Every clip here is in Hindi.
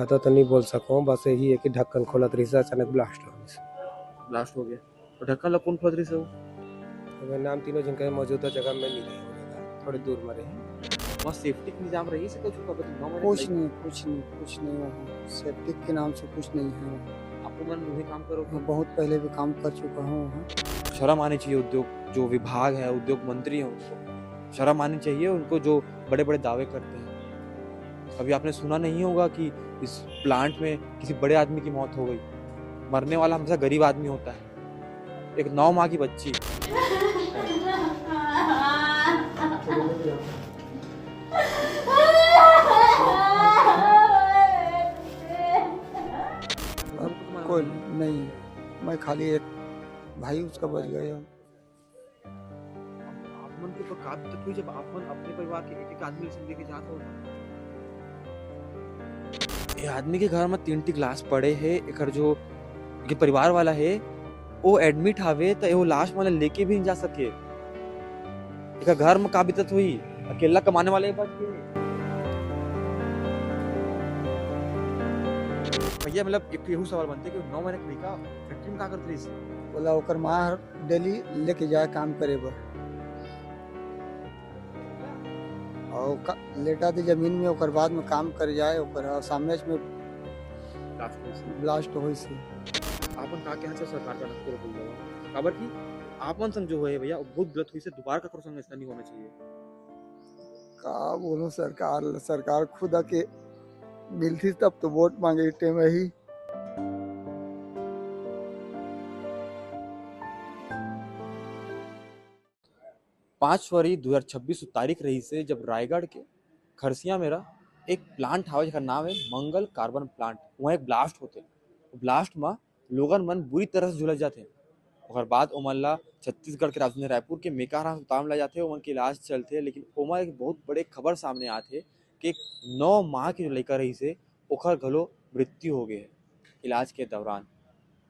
ज़्यादा तो नहीं बोल सकूँ, बस यही है कि ढक्कन खोलत रही से अचानक ब्लास्ट हो गई। ब्लास्ट हो गया तो ढक्कन ला कौन खोद रही से वो? अगर नाम तीनों जिनका मौजूदा जगह में नहीं रहे हो जाएगा, थोड़ी दूर में रहे। वहाँ सेफ्टी के निजाम रही से कुछ खबर 9 महीने कुछ नहीं कुछ नहीं कुछ नहीं वहाँ सेप्टिक के नाम से कुछ नहीं है वहाँ। आपको मन वही काम करो मैं बहुत पहले भी काम कर चुका हूँ वहाँ। शर्म आनी चाहिए उद्योग जो विभाग है उद्योग मंत्री है उनको शर्म आनी चाहिए उनको जो बड़े बड़े दावे करते हैं। अभी आपने सुना नहीं होगा कि इस प्लांट में किसी बड़े आदमी की मौत हो गई। मरने वाला हमेशा गरीब आदमी होता है। एक 9 माह की बच्ची अब कोई नहीं, मैं खाली एक भाई उसका बच गया। आप मन को तो काट तक हुई जब आप मन अपने परिवार के एक एक आदमी से लेके जाते हो। ये आदमी के घर में 3 ग्लास पड़े है एकर जो ये परिवार वाला है वो एडमिट हावे तो वो लाश वाला लेके भी नहीं जा सके। एकर घर में का बीतत हुई अकेला कमाने वाले बच गए। भैया मतलब एक यही सवाल बनते कि 9 महीने के लड़का फैक्ट्री में का करत रही से? बोला ओकर माँ डेली लेके जाए काम करे बर और लेटा थी जमीन में ओकर बाद में काम कर जाए ओकर सामने में ब्लास्ट हो से। आपन का कहना चाहिए सरकार का नक्कर बोल दो खबर की आपन संग जो है भैया बहुत गलत हुई से दोबारा का करो संग ऐसा नहीं होना चाहिए। का बोलो सरकार खुद आके मिलती तब तो वोट मांगे टाइम ही। 5 फरवरी 2026 तारीख रही से जब रायगढ़ के खरसिया मेरा एक प्लांट हावे जेकर नाम है मंगल कार्बन प्लांट वहाँ एक ब्लास्ट होते ब्लास्ट में लोगन मन बुरी तरह से झुलस जाते। और बाद ओमन ला छत्तीसगढ़ के राजधानी रायपुर के मेकाहारा अस्पताल में ले जाते ओमन के इलाज चलते लेकिन ओमा एक बहुत बड़े खबर सामने आते कि एक 9 माह की जो लड़का रही से ओखर घलो मृत्यु हो गई है इलाज के दौरान।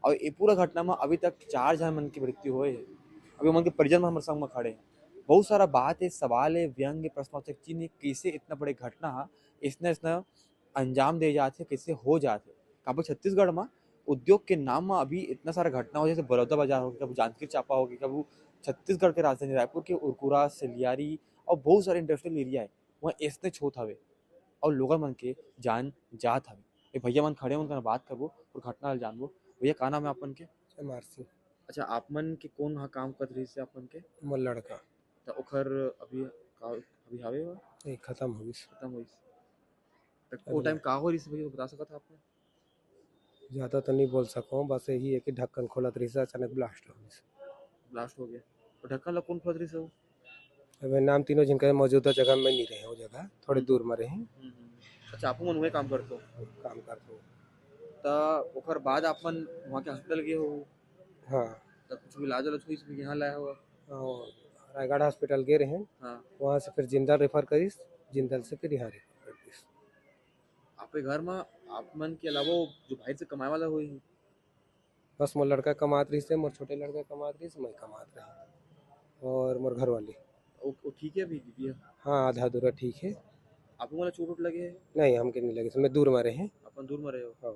और ये पूरा घटना में अभी तक 4 जन मन की मृत्यु हुए है। अभी उमन के परिजन हमारे संग में खड़े हैं। बहुत सारा बात है सवाल है व्यंग्य प्रश्नवाचक चिन्ह कैसे इतना बड़े घटना इसने अंजाम दे जाते कैसे हो जाते। काबू छत्तीसगढ़ में उद्योग के नाम में अभी इतना सारा घटना हो जैसे बड़ौदा बाजार हो गया कभी जांजगीर चांपा हो गया कभी छत्तीसगढ़ के राजधानी रायपुर के उरकुरा सलियारी और बहुत सारे इंडस्ट्रियल एरिया है वहाँ ऐसने छोत हवे और लोगन मन के जान जात हवे। ये भैया मन खड़े उनका बात करबो और घटना जानबो। भैया का नाम है आपन के? मारसी अच्छा आप मन के कौन हा काम कर रही से आपन के? मोर लड़का तो ओखर अभी अभी हावे हुआ ये खत्म हो गई। खत्म हुई तक वो टाइम का हो रही से भैया बता सकत आपने? ज़्यादा तो नहीं बोल सकूँ, बस यही है कि ढक्कन खोलत रही से अचानक ब्लास्ट हो गई। ब्लास्ट हो गया तो ढक्कन ला कौन खोद रही से वो? अगर नाम तीनों जिनका मौजूदा जगह में नहीं रहे हो जगह, थोड़ी दूर में रहे। अच्छा आप मन वही काम करते हो काम करते हो। तो ओकर बाद आपन वहाँ के हॉस्पिटल गए हो? हाँ तो कुछ इलाज वालाज हुई से यहाँ लाया हुआ? और रायगढ़ हॉस्पिटल गए रहे, हाँ वहाँ से फिर जिंदल रेफर करीस, जिंदल से फिर यहाँ रेफर कर दीस। आपके घर में आप मन के अलावा वो जो भाई से कमाए वाला हुई बस मोर लड़का कमात रही से, मोर छोटे लड़का कमात रही से, मैं कमात रही और मोर घर वाली। वो ठीक है अभी दीदी? हाँ आधा अधूरा ठीक है। आपको वाला चोट वोट लगे है? नहीं हमके नहीं लगे, मैं दूर में रहे। अपन दूर में रहे हो हाँ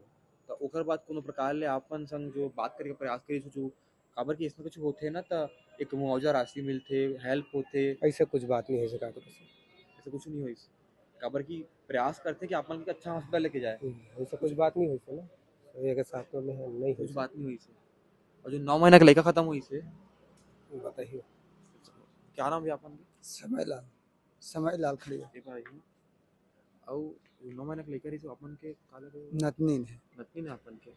तो ओकर बाद कोनो प्रकार ले आपन संग जो बात करके प्रयास करी सोचू काबर कि इसमें कुछ होते ना तो एक मुआवजा राशि मिलते हेल्प होते ऐसे कुछ बात नहीं है से काकरो से। ऐसा कुछ नहीं हुई काबर की प्रयास करते कि आपन के अच्छा हॉस्पिटल लेके जाए ऐसा कुछ बात नहीं हुई से ना, ये के साथ में है नहीं हुई कुछ से। बात नहीं हुई से। और जो 9 महीना का लड़का खत्म हुई से बताइए क्या नाम है आपन के? समय लाल खड़िया एक बार आइए और 9 महीना का लड़का रही से आपन के का लगे नतनीन है। नतनी ने आपन के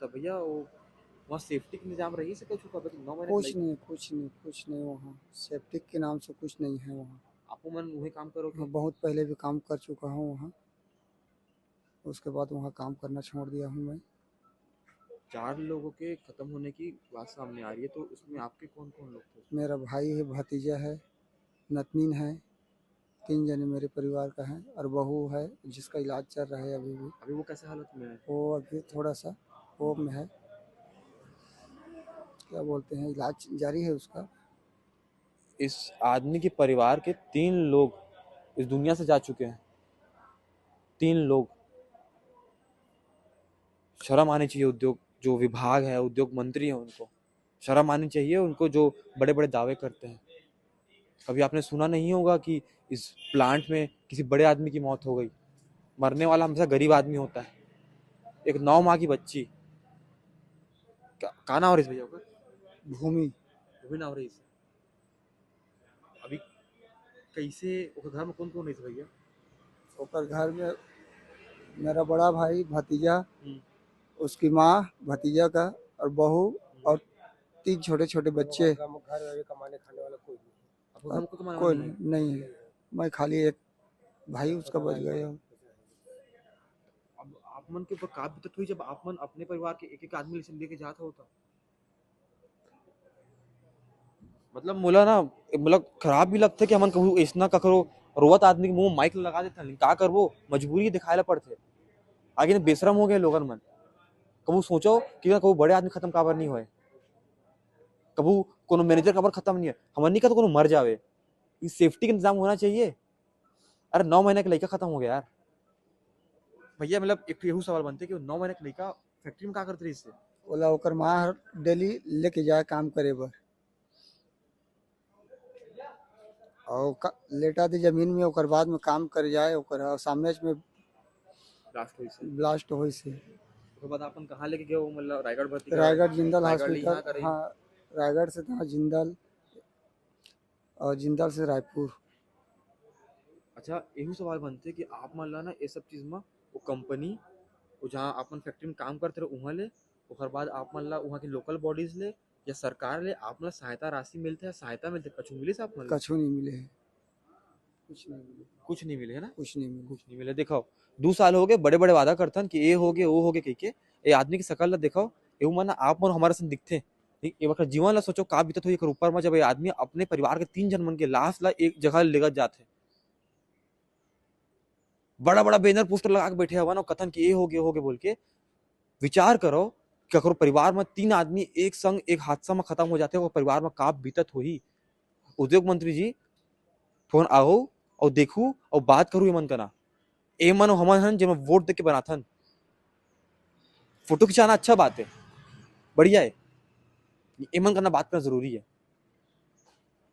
तो भैया वो वहाँ सेफ्टी के निजाम रही से कुछ काबर 9 महीना कुछ नहीं कुछ नहीं वहाँ सेप्टिक के नाम से कुछ नहीं है वहाँ। आपको मन वही काम करो मैं बहुत पहले भी काम कर चुका हूँ वहाँ, उसके बाद वहाँ काम करना छोड़ दिया हूँ मैं। 4 लोगों के खत्म होने की बात सामने आ रही है तो उसमें आपके कौन कौन लोग थे? मेरा भाई है, भतीजा है, नतनीन है, 3 जने मेरे परिवार का है और बहू है जिसका इलाज चल रहा है अभी भी। अभी वो कैसे हालत में है? वो अभी थोड़ा सा वो में है, क्या बोलते हैं, इलाज जारी है उसका। इस आदमी के परिवार के 3 लोग इस दुनिया से जा चुके हैं। 3 लोग शर्म आनी चाहिए उद्योग जो विभाग है, उद्योग मंत्री है, उनको शर्म आनी चाहिए, उनको जो बड़े बड़े दावे करते हैं। कभी आपने सुना नहीं होगा कि इस प्लांट में किसी बड़े आदमी की मौत हो गई। मरने वाला हमेशा गरीब आदमी होता है। एक 9 माह की बच्ची, का नाम हो रही है भैया का? भूमि वो भी नाम हो रही है। अभी कैसे ओकर घर में कौन कौन रही है भैया? ओकर घर में मेरा बड़ा भाई, भतीजा, हम्म, उसकी माँ, भतीजा का और बहू और 3 छोटे छोटे बच्चे। घर में कमाने खाने वाला कोई नहीं है। आपको घर में कोई कमाने कोई वाला नहीं है? नहीं है, मैं खाली एक भाई उसका बच गया हूँ। अब आप मन के ऊपर का बीतत हुई जब आप मन अपने परिवार के एक एक आदमी से लेके जाता होता? मतलब मोला ना, मतलब खराब भी लगता है कि हमन कहूँ ऐसना का करो, रोवत आदमी के मुंह में माइक लगा देता, लेकिन का करबो, मजबूरी दिखाए ला पड़थे। आगे ने बेशरम हो गए लोगन मन। कबू सोचो कि कबू बड़े आदमी खत्म काबर नहीं होए, कबू कोनो मैनेजर काबर खत्म नहीं है, हमन नहीं का तो कोनो मर जावे। इस सेफ्टी का इंतजाम होना चाहिए। अरे 9 महीने का लड़का खत्म हो गया यार भैया। मतलब एक यही सवाल बनते कि 9 महीने का लड़का फैक्ट्री में का करते रही इससे? बोला ओकर माँ डेली लेके जाए काम करे बर, और लेटा दी जमीन में, ओकर बाद में काम कर जाए, ओकर सामने में ब्लास्ट हुई से ब्लास्ट होई से। उसके बाद अपन कहाँ लेके गए वो, मतलब रायगढ़ भर्ती रायगढ़ जिंदल रायगढ़ ले यहाँ हॉस्पिटल, करे? हाँ रायगढ़ से था जिंदल, और जिंदल से रायपुर। अच्छा यही सवाल बनते कि आप मान ला ना ये सब चीज में वो कंपनी वो जहाँ अपन फैक्ट्री में काम करते रहे वहाँ ले, ओकर बाद आप मान ला वहाँ की लोकल बॉडीज ले या सरकार ले आप ला सहायता राशि मिलते है, सहायता मिलते कछु मिले से आप मान ला? कछु नहीं मिले है, कुछ नहीं मिले, कुछ नहीं मिले है ना, कुछ नहीं मिले। कुछ नहीं मिले। देखो 2 साल हो गए, बड़े बड़े वादा करथन कि ये हो गए वो हो गए कह के, ये आदमी की शकल ला देखो, ये माना आप मन हमारे संग दिखते। ठीक, ये वक्त जीवन ला सोचो का बीतत हो एकर ऊपर में, जब ये आदमी अपने परिवार के 3 जन मन के लाश ला एक जगह लेकर जाते, बड़ा बड़ा बैनर पोस्टर लगा के बैठे हवन और कथन कि ये हो गए बोल के। विचार करो कि अगर परिवार में 3 आदमी एक संग एक हादसा में खत्म हो जाते हो, परिवार में का बीतत होही। उद्योग मंत्री जी फोन आओ और देखू और बात करू, ये मन करना ए मन हमन हन जेमा वोट दे के बनाथन। फोटो खिंचाना अच्छा बात है, बढ़िया है, ए मन करना बात करना जरूरी है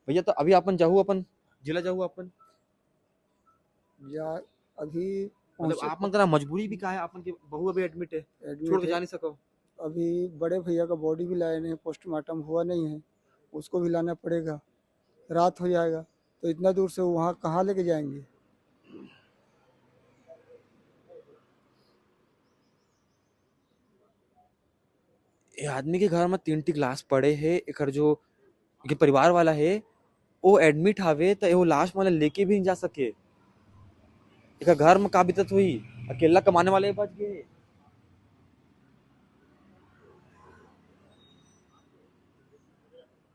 भैया। तो अभी अपन जाहू, अपन जिला जाहू अपन, या अभी मतलब पहुंचे आप मन करना मजबूरी भी का है, अपन के बहू अभी एडमिट है, छोड़ एडमिट के है। जा नहीं सको। अभी बड़े भैया का बॉडी भी लाए नहीं, पोस्टमार्टम हुआ नहीं है, उसको भी लाना पड़ेगा, रात हो जाएगा, तो इतना दूर से वहाँ कहाँ लेके जाएंगे। ये आदमी के घर में 3 लाश पड़े है, एकर जो के परिवार वाला है वो एडमिट हावे, तो वो लाश वाला लेके भी नहीं जा सके। एकर घर में का बीतत हुई, अकेला कमाने वाले बच गए।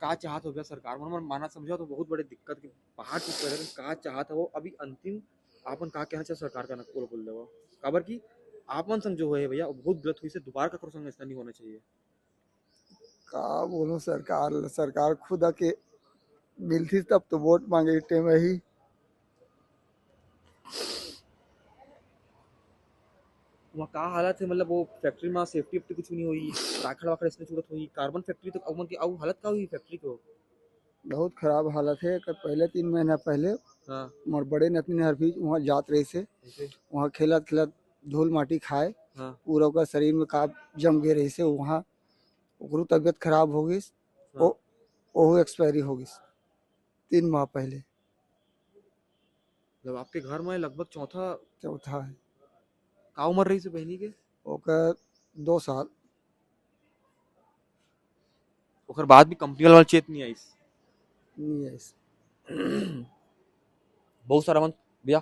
का चाहत हो गया सरकार मन माना समझा तो बहुत बड़े दिक्कत के पहाड़ टूट गए, लेकिन का चाहत है वो अभी अंतिम आपन का कहना चाहिए सरकार का नकोल बोल देवा काबर की आप मन संग जो है भैया वो बहुत गलत हुई से, दोबारा ककरो संग ऐसा नहीं होना चाहिए। का बोलो, सरकार सरकार खुद आके मिलती तब तो वोट मांगे टाइम ही। वहाँ का हालत है, मतलब वो फैक्ट्री में सेफ्टी वेफ्टी कुछ भी नहीं हुई, राखड़ वाखड़ इसने जरूरत हुई, कार्बन फैक्ट्री तो अवन की अब हालत का हुई फैक्ट्री को। बहुत खराब हालत है। पहले 3 महीना पहले हाँ मोर बड़े नतनी हर भी वहाँ जात रही से, ऐसे वहाँ खेलत खेलत धूल माटी खाए, हाँ पूरा ओकर शरीर में का जम गए रही से, वहाँ ओकरो तबियत खराब हो गई, हाँ। ओहो एक्सपायरी हो गई 3 माह पहले। जब आपके घर में लगभग चौथा चौथा है का उम्र रही से बहनी के, ओकर 2 साल। ओकर बाद भी कंपनी वाला चेत नहीं आई। नहीं है इस- बहुत सारा मन भैया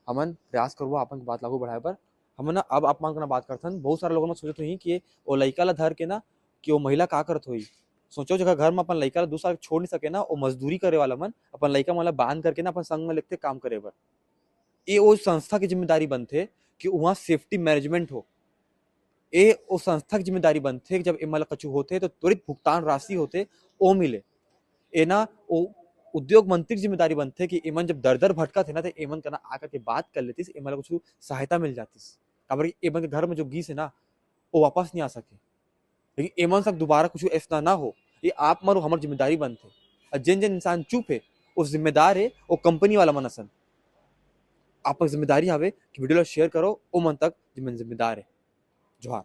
हमन प्रयास करबो अपन के बात लागू बढ़ाए पर। हमन ना अब अपमान करना बात करथन, बहुत सारे लोगन सोचत हुई कि वो लइका ला धर के ना कि वो महिला का करत हुई। सोचो जगह घर में अपन लइका ला 2 साल छोड़ नहीं सके ना, वो मजदूरी करे वाला मन अपन लइका मन ला बांध करके ना अपन संग में लेके काम करे बर। ये वो संस्था की जिम्मेदारी बनथे कि वहाँ सेफ्टी मैनेजमेंट हो। ये वो संस्था की जिम्मेदारी बनथे कि जब एमल कछु होते तो त्वरित भुगतान राशि होते वो मिले। ए ना वो उद्योग मंत्री की जिम्मेदारी बनते कि एमन जब दर दर भटका थे ना, तो एमन करना आकर के बात कर लेती, एमन कुछ सहायता मिल जाती। काबर एमन के घर में जो गीस है ना, वो वापस नहीं आ सके, लेकिन एमन तक दोबारा कुछ ऐसा ना हो, ये आप मारो हमारी जिम्मेदारी बनते। और जिन जिन इंसान चुप है वो जिम्मेदार है, वो कंपनी वाला मनसन आप जिम्मेदारी हवे कि वीडियो शेयर करो ओ मन तक जिम्मेदार है। जोहार।